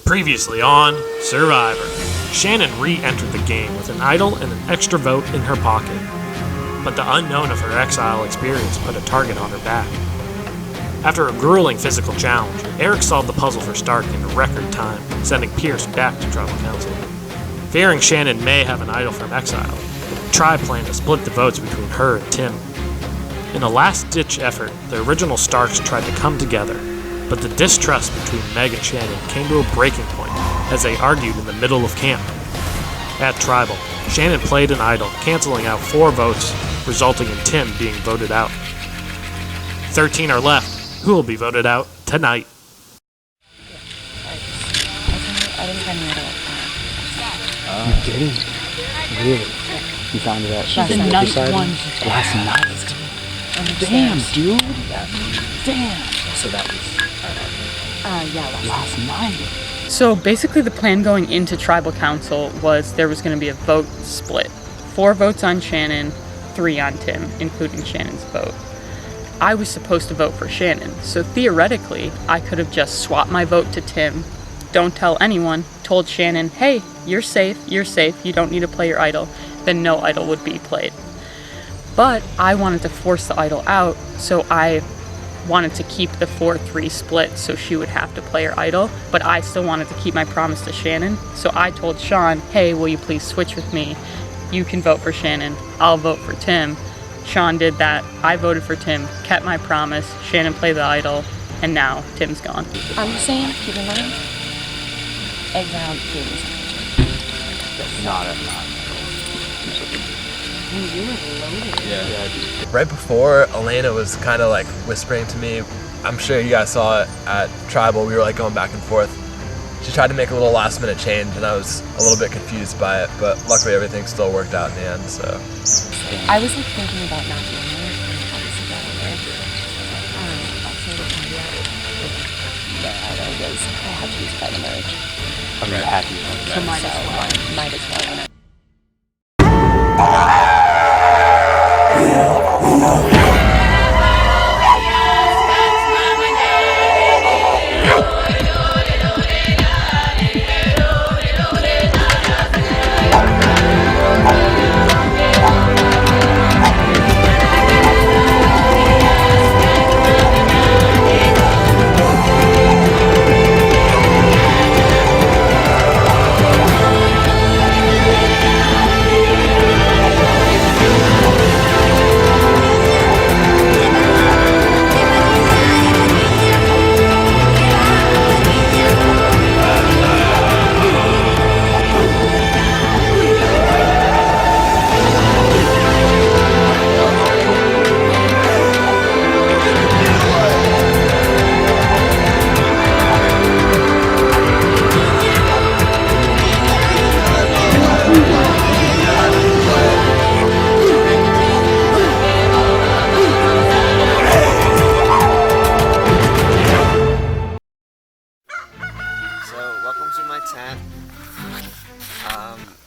Previously on Survivor, Shannon re-entered the game with an idol and an extra vote in her pocket. But the unknown of her exile experience put a target on her back. After a grueling physical challenge, Eric solved the puzzle for Stark in record time, sending Pierce back to Tribal Council. Fearing Shannon may have an idol from exile, the tribe planned to split the votes between her and Tim. In a last-ditch effort, the original Starks tried to come together, but the distrust between Meg and Shannon came to a breaking point as they argued in the middle of camp. At Tribal, Shannon played an idol, canceling out 4 votes, resulting in Tim being voted out. 13 are left. Who will be voted out tonight? I didn't find the idol. You didn't? Really? You found it at the night one. Last night? Damn, dude. Damn. So that was last night. So basically the plan going into Tribal Council was there was going to be a vote split. 4 votes on Shannon, 3 on Tim, including Shannon's vote. I was supposed to vote for Shannon, so theoretically I could have just swapped my vote to Tim, don't tell anyone, told Shannon, hey, you're safe, you don't need to play your idol, then no idol would be played. But I wanted to force the idol out, so I wanted to keep the 4-3 split so she would have to play her idol, but I still wanted to keep my promise to Shannon, so I told Sean, hey, will you please switch with me? You can vote for Shannon, I'll vote for Tim. Sean did that, I voted for Tim, kept my promise, Shannon played the idol, and now Tim's gone. I'm just saying, keep in mind, exile game is Not. You were loaded. Yeah, dude. Right before, Elena was kind of like whispering to me. I'm sure you guys saw it at Tribal. We were like going back and forth. She tried to make a little last minute change and I was a little bit confused by it, but luckily everything still worked out in the end, so. I was like thinking about not being there and obviously got in there. Also the caveat that I had to use by the merge. I mean, I had to. So might as well.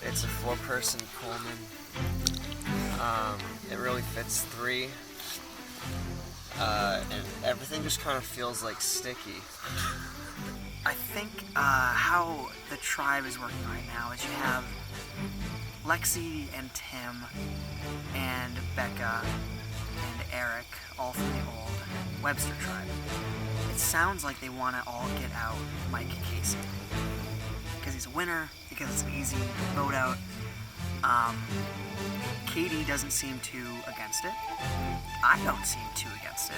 It's a 4-person Coleman. It really fits 3. And everything just kind of feels like sticky. I think how the tribe is working right now is you have Lexi and Tim and Becca and Eric, all from the old Webster tribe. It sounds like they want to all get out Mike Casey. Because he's a winner, because it's an easy vote out. Katie doesn't seem too against it. I don't seem too against it.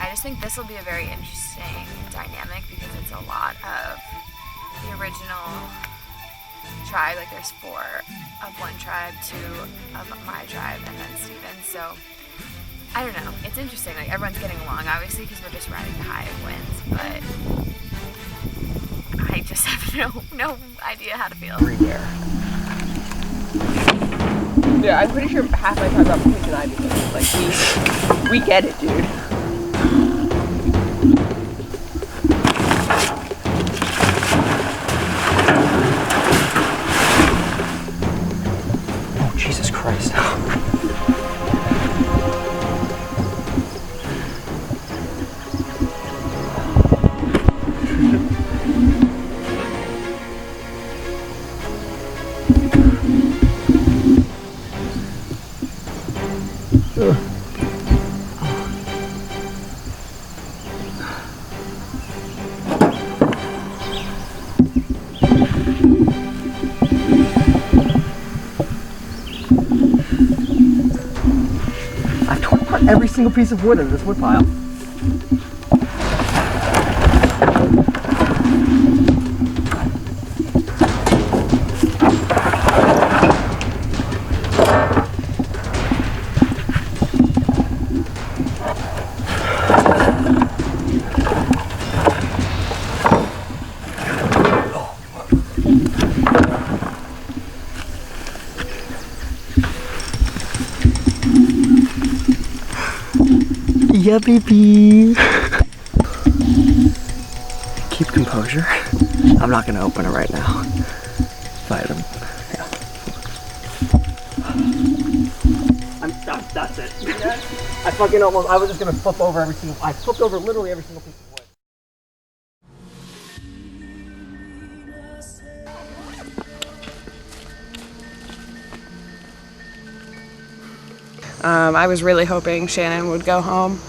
I just think this will be a very interesting dynamic because it's a lot of the original tribe. Like there's 4 of one tribe, 2 of my tribe, and then Steven. So I don't know. It's interesting. Like everyone's getting along, obviously, because we're just riding the high of wins. But I just have no idea how to feel. Everywhere. Yeah, I'm pretty sure half my tribe got poison ivy. Like we get it, dude. Oh, Jesus Christ. every single piece of wood in this wood pile. Yeah, baby. Keep composure. I'm not gonna open it right now. Fight him. Yeah. That's it. I fucking almost. I was just gonna flip over every single. I flipped over literally every single piece of wood. I was really hoping Shannon would go home.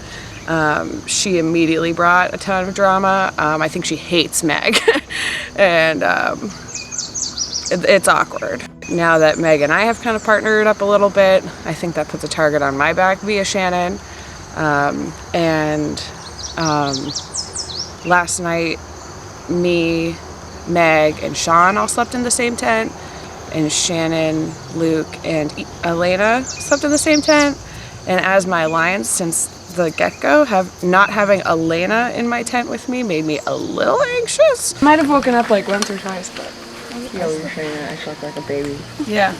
She immediately brought a ton of drama. I think she hates Meg. And it's awkward. Now that Meg and I have kind of partnered up a little bit, I think that puts a target on my back via Shannon. Last night, me, Meg, and Sean all slept in the same tent. And Shannon, Luke, and Elena slept in the same tent. And as my alliance since the get-go, not having Elena in my tent with me made me a little anxious. Might have woken up like once or twice, but Yeah, we were saying that I slept like a baby. yeah,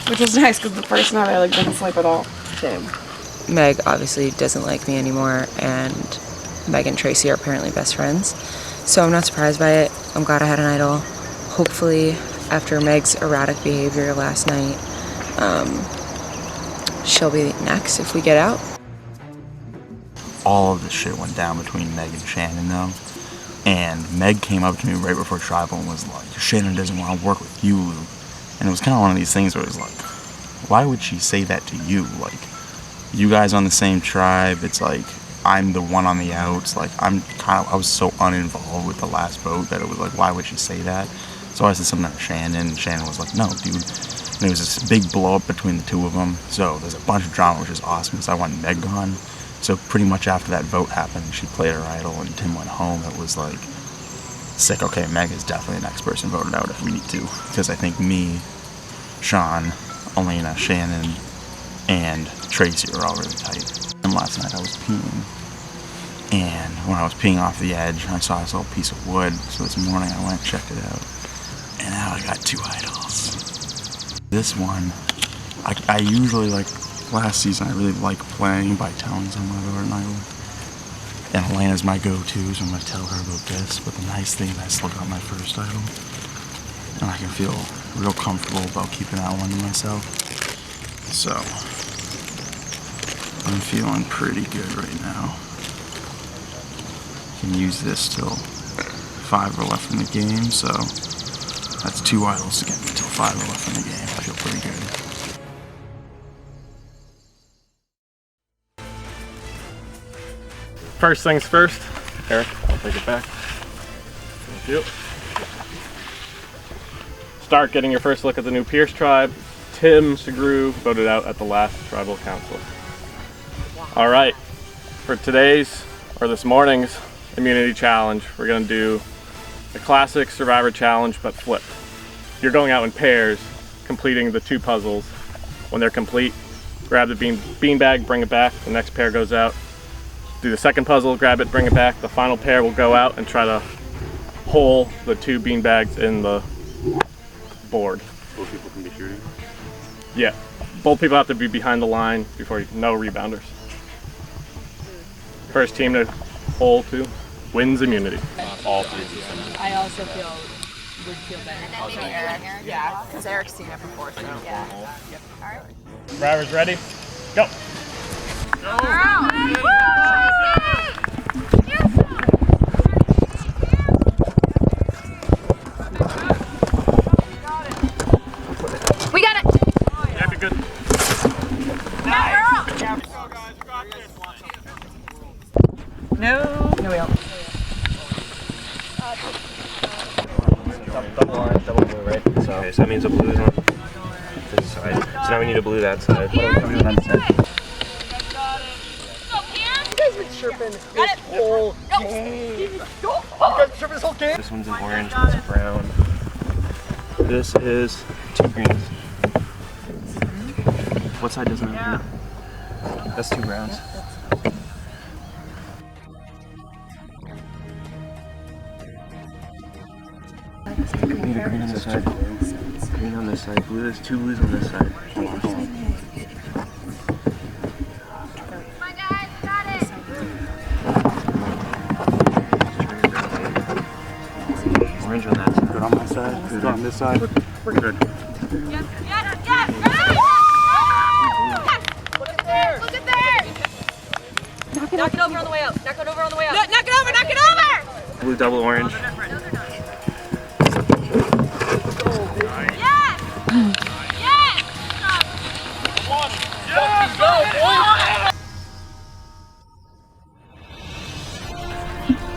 which was nice because the first night I like didn't sleep at all. Same. Meg obviously doesn't like me anymore, and Meg and Tracy are apparently best friends. So I'm not surprised by it. I'm glad I had an idol. Hopefully, after Meg's erratic behavior last night, she'll be next if we get out. All of this shit went down between Meg and Shannon though. And Meg came up to me right before Tribal and was like, Shannon doesn't want to work with you, Luke. And it was kind of one of these things where it was like, why would she say that to you? Like, you guys on the same tribe, it's like, I'm the one on the outs. Like, I was so uninvolved with the last vote that it was like, why would she say that? So I said something to Shannon, and Shannon was like, no, dude. And there was this big blow up between the two of them. So there's a bunch of drama, which is awesome, because I want Meg gone. So pretty much after that vote happened, she played her idol and Tim went home. It was like, sick, okay, Meg is definitely the next person voted out if we need to. Because I think me, Sean, Elena, Shannon, and Tracy are all really tight. And last night I was peeing. And when I was peeing off the edge, I saw this little piece of wood. So this morning I went and checked it out. And now I got two idols. This one, I usually like, last season I really like playing by telling someone about an idol. And Elena's my go-to, so I'm going to tell her about this. But the nice thing is I still got my first idol. And I can feel real comfortable about keeping that one to myself. So, I'm feeling pretty good right now. Can use this till 5 are left in the game, so that's 2 idols to get me till 5 are left in the game. I feel pretty good. First things first, Eric, I'll take it back. Thank you. Start getting your first look at the new Pierce tribe. Tim Segru voted out at the last tribal council. All right, for today's, or this morning's, immunity challenge, we're gonna do a classic survivor challenge, but flipped. You're going out in pairs, completing the 2 puzzles. When they're complete, grab the beanbag, bring it back, the next pair goes out. Do the second puzzle, grab it, bring it back. The final pair will go out and try to hole the 2 beanbags in the board. Both people can be shooting? Yeah, both people have to be behind the line before no rebounders. First team to hole 2 wins immunity. All 3. I also would feel better. Maybe Eric. Yeah, because Eric's seen it before, so. Yeah. Yep. All right. Drivers ready? Go! We got it! Yeah, be good. No, we don't. Double line, double blue, right? So, okay, so that means a blue is on this side. So now we need a blue that side. chirping this whole game. You guys chirping this whole game? This one's an orange, this is brown. This is 2 greens. What side doesn't have green? That's 2 browns. We need a green on this side. Green on this side. Blue. There's 2 blues on this side. Hold on, hold on. Orange on that side. Good on my side. Good on this side. We're good. Yes, yes, yes! Look at there! Look at there! Knock it over on the way out. Knock it over on the way out. Knock it over! Knock it over! Blue double orange. Yes! Yes!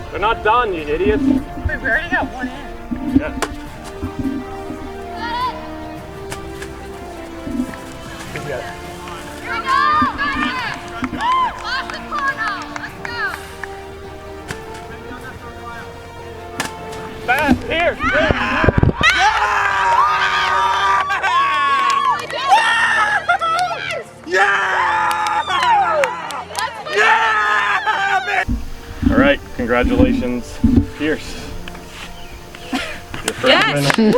They're not done, you idiots. Wait, we already got 1 in. Yeah. Here we go! Got it! Last the corner! Let's go! Fast, here! All right, congratulations, Pierce. Your first winner.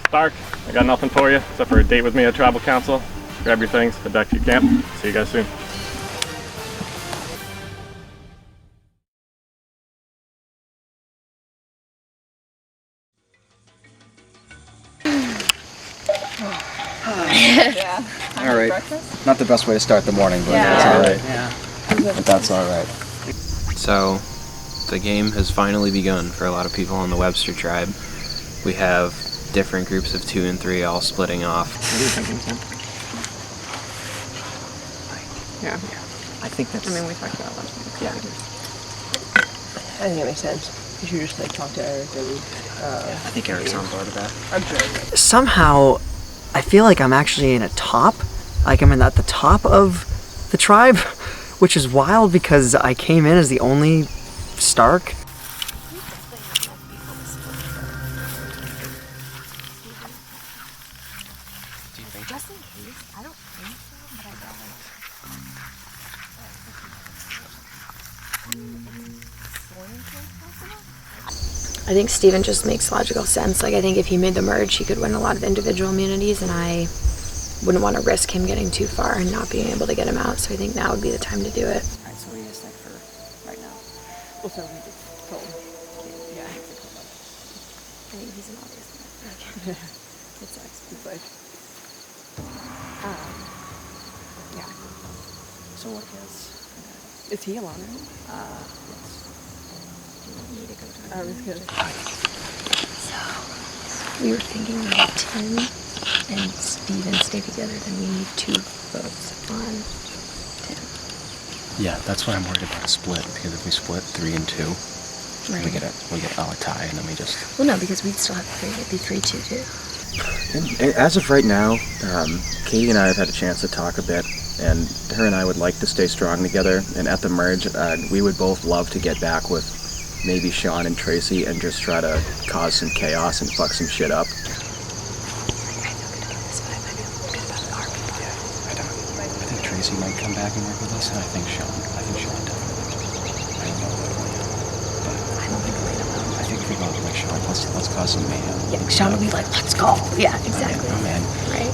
Stark, I got nothing for you except for a date with me at Tribal Council. Grab your things, head back to your camp. See you guys soon. Yeah. All right. Not the best way to start the morning, but that's all right. Yeah. But that's all right. So, the game has finally begun for a lot of people on the Webster tribe. We have different groups of 2 and 3 all splitting off. What are you thinking, Tim? Yeah. I think that's... I mean, we talked about it last week. Yeah. I think it makes sense. You should just like talk to Eric and I think Eric's on board with that. I'm sure. Somehow, I feel like I'm actually in a top. Like I'm at the top of the tribe, which is wild because I came in as the only Stark. Just in case, I don't think so, but I I think Steven just makes logical sense. Like, I think if he made the merge, he could win a lot of individual immunities, and I wouldn't want to risk him getting too far and not being able to get him out. So I think now would be the time to do it. Alright, so what do you guys think for right now? Well, so we just told yeah. I think he's an obvious one. It sucks. It's like, yeah. So what Is he alone? I was good. We were thinking that if Tim and Steven stay together, then we need 2 votes on Tim. Yeah, that's what I'm worried about, a split, because if we split 3 and 2, Right. we get a tie, and then we just... Well, no, because we'd still have 3. It'd be 3-2 too. And as of right now, Katie and I have had a chance to talk a bit, and her and I would like to stay strong together. And at the merge, we would both love to get back with maybe Sean and Tracy and just try to cause some chaos and fuck some shit up. I think Tracy might come back and work with us, and I think Sean definitely. I don't know about Elena, but I think if we go out like Sean, let's cause some mayhem. Yeah, Sean would be like, let's go. Yeah, exactly. Oh man. Right?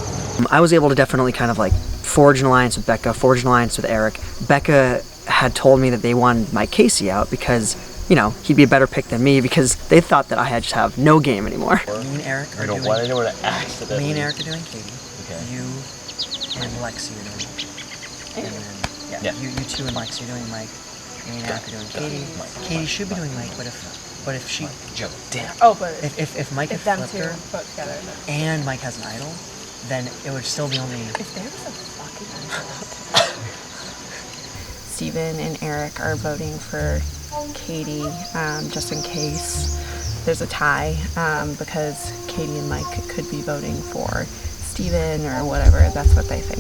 I was able to definitely kind of like forge an alliance with Becca, forge an alliance with Eric. Becca had told me that they wanted Mike Casey out because, you know, he'd be a better pick than me because they thought that I had just have no game anymore. Me and Eric are doing... Me and Eric are doing Katie. Okay. You and Lexi are doing Mike. And then, you 2 and Lexi are doing Mike. Me and Eric are doing Katie. Katie should be doing Mike, but if she... Joe, damn. Oh, but if Mike had them flipped 2 her, put together, then... and Mike has an idol, then it would still be only... If there was a fucking Steven and Eric are voting for Katie, just in case there's a tie, because Katie and Mike could be voting for Steven or whatever. That's what they think.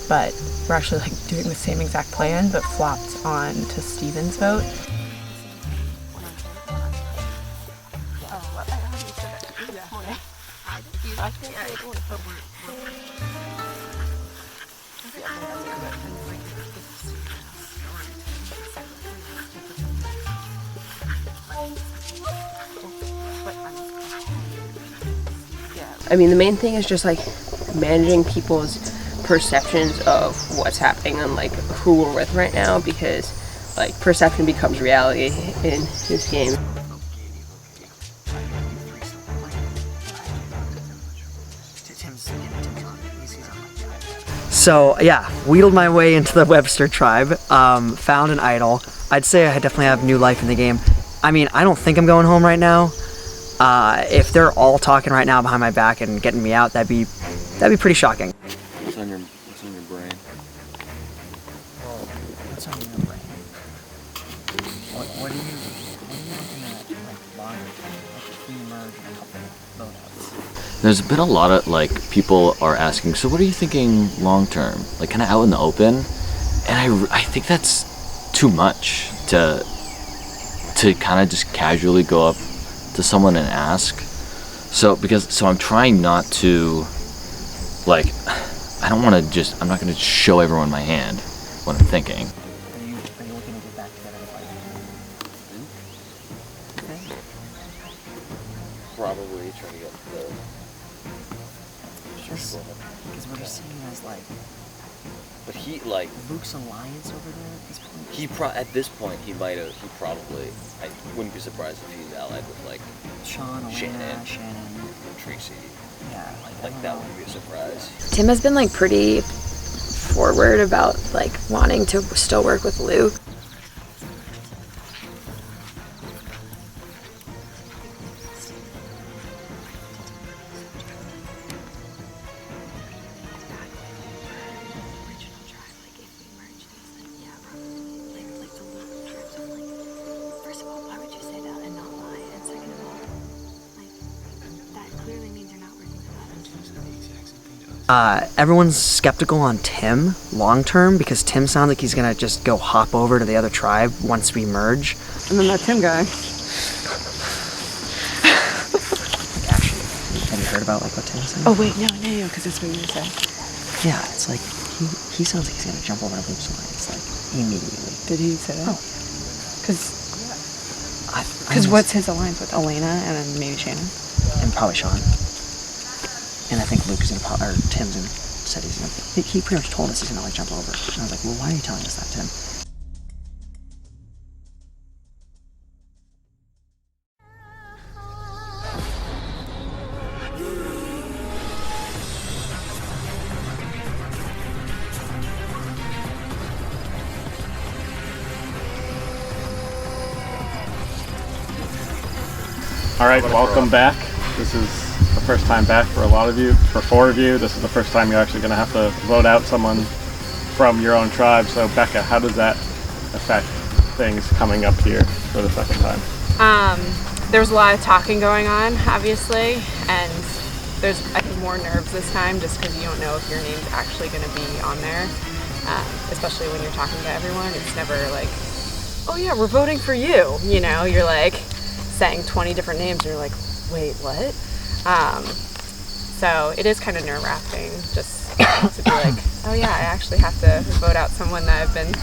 but we're actually like doing the same exact plan, but flopped on to Steven's vote. I mean, the main thing is just like managing people's perceptions of what's happening and like who we're with right now, because like perception becomes reality in this game. So yeah, wheedled my way into the Webster tribe, found an idol. I'd say I definitely have new life in the game. I mean, I don't think I'm going home right now. If they're all talking right now behind my back and getting me out, that'd be pretty shocking. What's on your brain? What's on your brain? What are you looking at, like, longer term? Like, if we merge in a couple vote-outs? There's been a lot of, like, people are asking, so what are you thinking long term? Like, kind of out in the open? And I think that's too much to kind of just casually go up to someone and ask. So I'm trying not to, like, I don't want to I'm not going to show everyone my hand what I'm thinking. Are you looking to get back together with like? Probably trying to get the. Because we're just seeing as like. But he like Luke's alliance over there at this point. At this point he probably. I wouldn't be surprised if he's allied with like Sean, Shannon, Tracy. Yeah, like that wouldn't be a surprise. Tim has been like pretty forward about like wanting to still work with Luke. Everyone's skeptical on Tim long term because Tim sounds like he's gonna just go hop over to the other tribe once we merge. And then that Tim guy. Actually, have you heard about like what Tim said? Oh wait, no, because it's what you said. Yeah, it's like he sounds like he's gonna jump over to Luke's alliance like immediately. Did he say that? Oh, Because what's his alliance with? Elena and then maybe Shannon? And probably Sean. And I think Luke is gonna, or Tim's gonna, said he's gonna, he pretty much told us he's gonna like jump over. And I was like, well, why are you telling us that, Tim? All right, welcome back. This is the first time back for a lot of you. For 4 of you, this is the first time you're actually going to have to vote out someone from your own tribe. So Becca, how does that affect things coming up here for the second time? There's a lot of talking going on, obviously, and there's I think more nerves this time just because you don't know if your name's actually going to be on there, especially when you're talking to everyone. It's never like, oh yeah, we're voting for you, you know, you're like saying 20 different names and you're like, wait, what? So it is kind of nerve-wracking just to be like, oh yeah, I actually have to vote out someone that I've been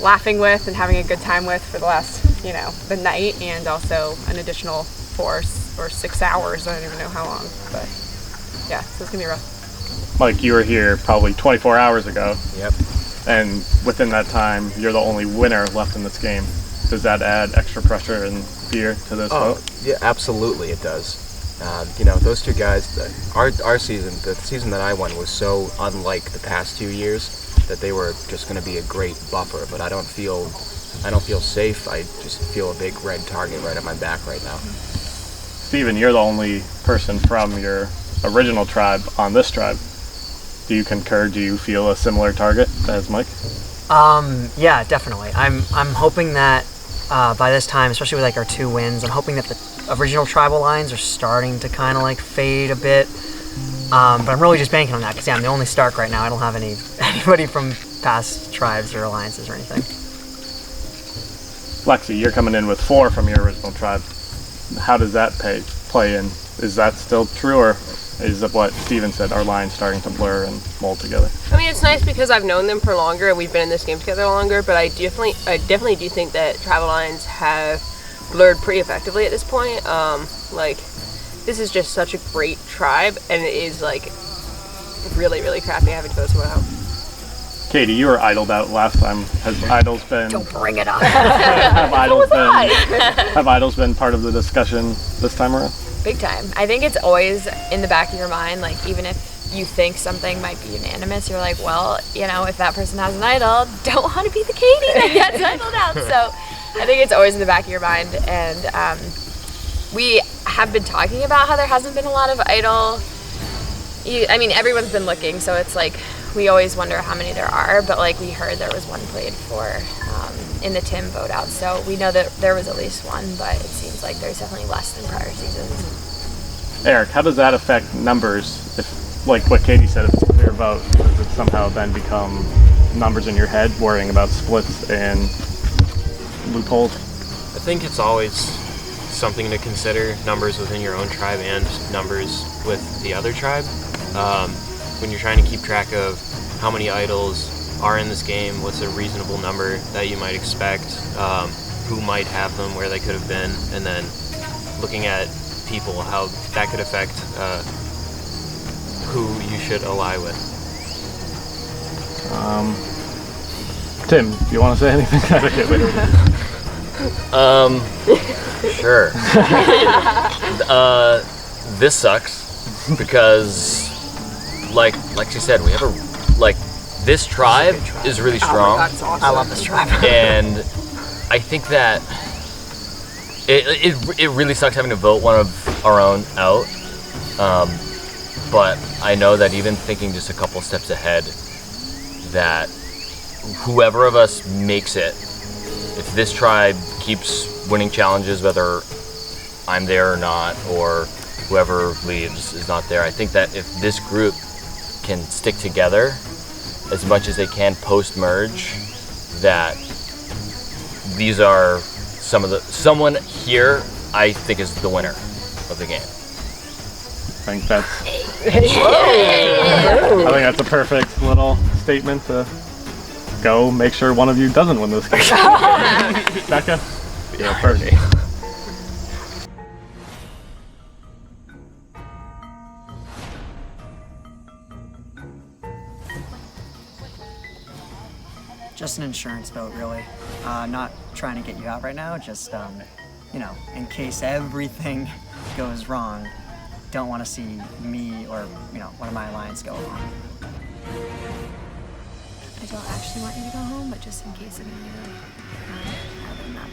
laughing with and having a good time with for the last, you know, the night, and also an additional 4 or 6 hours. I don't even know how long, but yeah, so it's gonna be rough. Like, you were here probably 24 hours ago. Yep. And within that time, you're the only winner left in this game. Does that add extra pressure and fear to this vote? Yeah, absolutely it does. You know, those two guys, our season, the season that I won was so unlike the past 2 years that they were just going to be a great buffer, but I don't feel safe. I just feel a big red target right on my back right now. Steven, you're the only person from your original tribe on this tribe. Do you concur? Do you feel a similar target as Mike? Yeah, definitely. I'm hoping that by this time, especially with like our 2 wins, I'm hoping that the original tribal lines are starting to kind of like fade a bit. But I'm really just banking on that because yeah, I'm the only Stark right now. I don't have any anybody from past tribes or alliances or anything. Lexi, you're coming in with 4 from your original tribe. How does that play in? Is that still true, or is it what Steven said, our lines starting to blur and mold together? I mean, it's nice because I've known them for longer and we've been in this game together longer, but I definitely do think that tribal lines have blurred pretty effectively at this point. Like, this is just such a great tribe, and it is like really, really crappy having to go someone out. Katie, you were idled out last time. Has idols been... Don't bring it up. have idols been part of the discussion this time around? Big time. I think it's always in the back of your mind, like even if you think something might be unanimous, you're like, well, you know, if that person has an idol, don't want to be the Katie that gets idled out. So I think it's always in the back of your mind. And we have been talking about how there hasn't been a lot of idol. I mean, everyone's been looking, so it's like we always wonder how many there are, but like we heard there was one played for in the Tim vote out, so we know that there was at least one, but it seems like there's definitely less than prior seasons. Eric, how does that affect numbers? If, like what Katie said, if it's a clear vote, does it somehow then become numbers in your head, worrying about splits and loopholes? I think it's always something to consider, numbers within your own tribe and numbers with the other tribe. When you're trying to keep track of how many idols are in this game, what's a reasonable number that you might expect, who might have them, where they could have been, and then looking at people, how that could affect who you should ally with. Tim, do you want to say anything? Sure. This sucks because, like she said, we have this tribe is really strong. Oh my God, it's awesome. I love this tribe. And I think that it really sucks having to vote one of our own out. But I know that even thinking just a couple steps ahead, that whoever of us makes it, if this tribe keeps winning challenges, whether I'm there or not, or whoever leaves is not there, I think that if this group can stick together as much as they can post-merge, that these are someone here I think is the winner of the game. I think that's a perfect little statement to go make sure one of you doesn't win this game. Becca? Yeah, perfect. Just an insurance vote, really. Not trying to get you out right now, just, you know, in case everything goes wrong, don't want to see me or, you know, one of my alliance go along. I don't actually want you to go home, but just in case of anything, I would not be.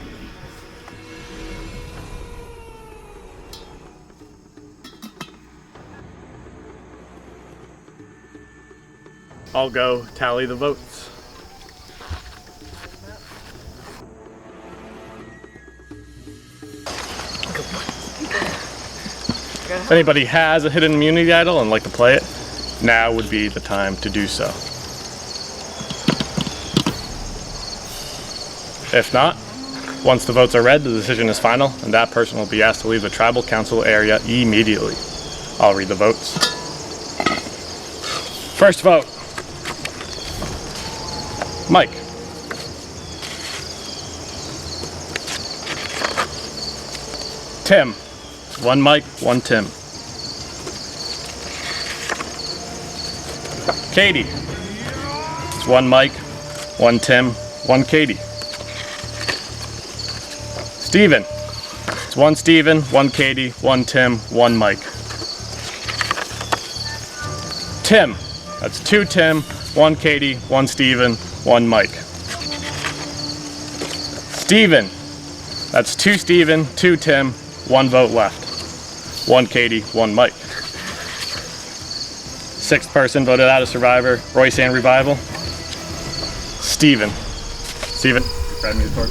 I'll go tally the votes. If anybody has a hidden immunity idol and like to play it, now would be the time to do so. If not, once the votes are read, the decision is final, and that person will be asked to leave the tribal council area immediately. I'll read the votes. First vote. Mike. Tim. One Mike, one Tim. Katie. It's one Mike, one Tim, one Katie. Steven. It's one Steven, one Katie, one Tim, one Mike. Tim. That's two Tim, one Katie, one Steven, one Mike. Steven. That's two Steven, two Tim, one vote left. One Katie, one Mike. Sixth person voted out as survivor, Roysan Revival. Steven. Steven, grab me the torch.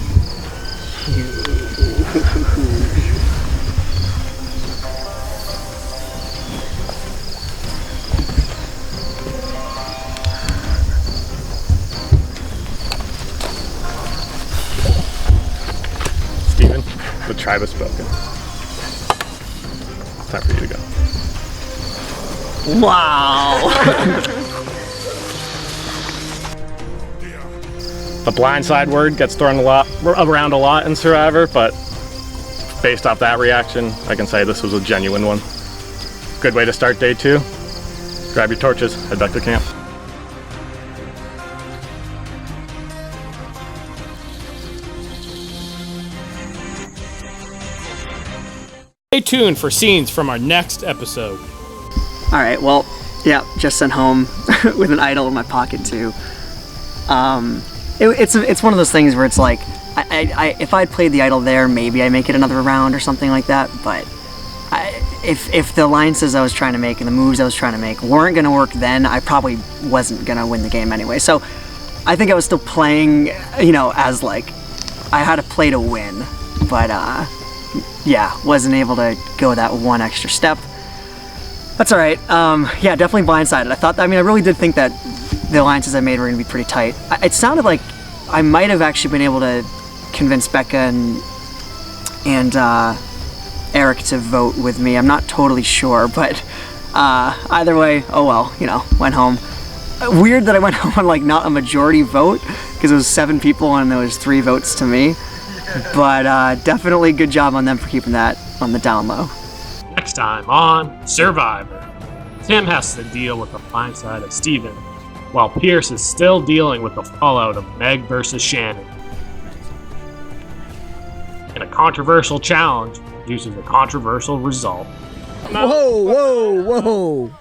tribe has spoken. Time for you to go. Wow. The blindside word gets thrown around a lot in Survivor, but based off that reaction, I can say this was a genuine one. Good way to start day 2. Grab your torches, head back to camp. Stay tuned for scenes from our next episode. All right, well, yeah, just sent home with an idol in my pocket too. It's one of those things where it's like, if I'd played the idol there, maybe I make it another round or something like that. But if the alliances I was trying to make and the moves I was trying to make weren't going to work then, I probably wasn't going to win the game anyway. So I think I was still playing, as like, I had to play to win. But yeah, wasn't able to go that one extra step. That's all right. Yeah, definitely blindsided. I really did think that the alliances I made were going to be pretty tight. It sounded like I might have actually been able to convince Becca and Eric to vote with me. I'm not totally sure, but either way, oh well, went home. Weird that I went home on like not a majority vote, because it was 7 people and there was 3 votes to me. But definitely good job on them for keeping that on the down low. Next time on Survivor, Tim has to deal with the blindside of Steven, while Pierce is still dealing with the fallout of Meg versus Shannon. And a controversial challenge produces a controversial result. Whoa, whoa, whoa!